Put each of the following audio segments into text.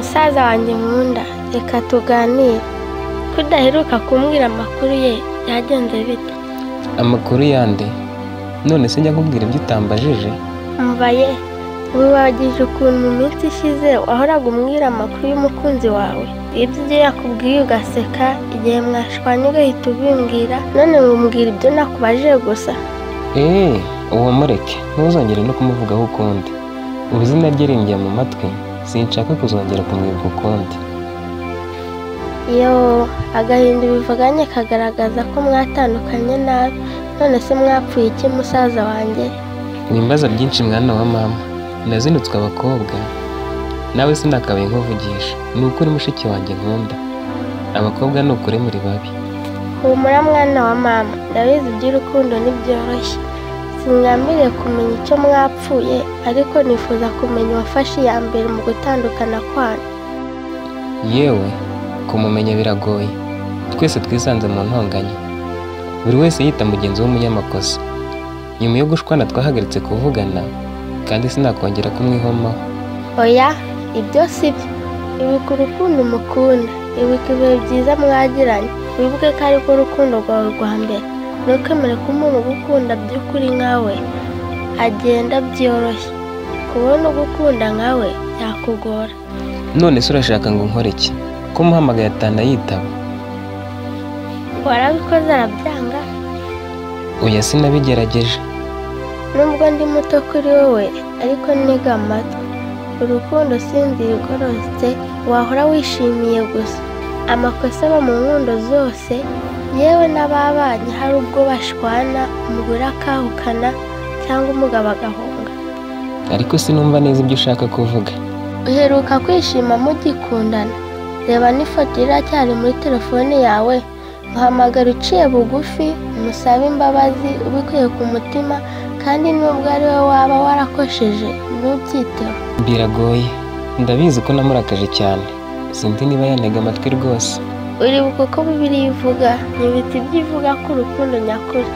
musaza wanjye nkunda, reka tuganire. Kudaheruka kumbwira amakuru ye yagenze bite? Amakuru yande? None se njya nkubwira ibyo utambajije? Umva ye, wibagije ukuntu mu minsi ishize wahoraga umbwira amakuru y'umukunzi wawe, ibyo yakubwiye ugaseka, igihe mwashwanye ugahita ubimbwira, none ngumbwira ibyo nakubajije gusa. Uwo mureke, ntuzongere no kumuvugaho ukundi. Ubu izina rye rinjya mu matwi, sinshaka kuzongera kumwibuka ukundi. Yo, agahinda bivuganye kagaragaza ko mwatandukanye nabi. None se mwapfuye iki musaza wanjye? Wimbaza byinshi mwana wa mama, nazinutswe abakobwa, nawe sinakabaye nkuvugisha. Ni ukuri mushiki wanjye nkunda, abakobwa ni ukuri muri babi. Humura mwana wa mama, ndabizi iby'urukundo ntibyoroshye. Sinyambiriye kumenya icyo mwapfuye, ariko nifuza kumenya uwafashe iya mbere mu gutandukana kwanyu. Yewe, kumumenya biragoye, twese twisanze mu ntonganya, buri wese yita mugenzi w'umunyamakosa. Nyuma yo gushwana twahagaritse kuvugana, kandi sinakongera kumwihomaho. Oya, ibyo si byo. Ibuka urukundo umukunda, ibuka ibihe byiza mwagiranye, wibuke ko ari rwo rukundo rwawe rwa mbere. Ntukemere ko umuntu ugukunda by'ukuri nkawe agenda byoroshye. Kubona ugukunda nkawe byakugora. None se urashaka ngo nkore iki? Ko muhamagaye atanayitaba? Warabikoze arabyanga? Oya, sinabigerageje. Nubwo ndi muto kuri wowe, ariko ntega amatwi. Urukundo sinzi rigororotse wahora wishimiye gusa. Amakosa aba mu nkundo zose, yewe n'ababanye hari ubwo bashwana, umugore akahukana cyangwa umugabo agahunga. Ariko sinumva neza ibyo ushaka kuvuga. Uheruka kwishima mugikundana? Reba n'ifoto iracyari muri telefone yawe, muhamagara uciye bugufi, umusabe imbabazi ubikuye ku mutima, kandi nubwo ari we waba warakosheje ntubyiteho. Biragoye, ndabizi ko namurakaje cyane, sinzi niba yantega amatwi rwose. Uribuka ko Bibiliya ivuga, ntibita ibyo ivuga ko urukundo nyakuri.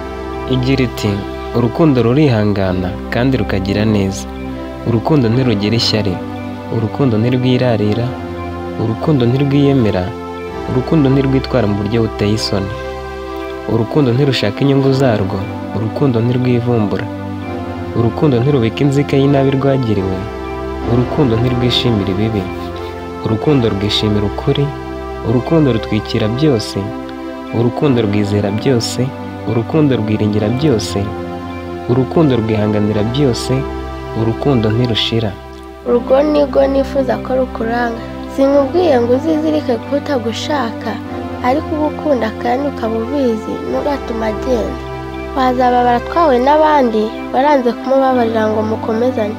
Igira iti, urukundo rurihangana kandi rukagira neza. Urukundo ntirugira ishyari, urukundo ntirwirarira, urukundo ntirwiyemera, urukundo ntirwitwara mu buryo buteye isoni. Urukundo ntirushaka inyungu zarwo, urukundo ntirwivumbura. Urukundo ntirubika inzika y'inabi rwagiriwe, urukundo ntirwishimira ibibi. Urukundo rwishimira ukuri, urukundo rutwikira byose, urukundo rwizera byose, urukundo rwiringira byose, urukundo rwihanganira byose, urukundo ntirushira. Urwo nirwo nifuza ko rukuranga. Sinkubwiye ngo uzizirike ko utagushaka, ariko ugukunda kandi ukaba ubizi ntugatuma agenda. Wazababara twawe n'abandi waranze kumubabarira ngo mukomezanye.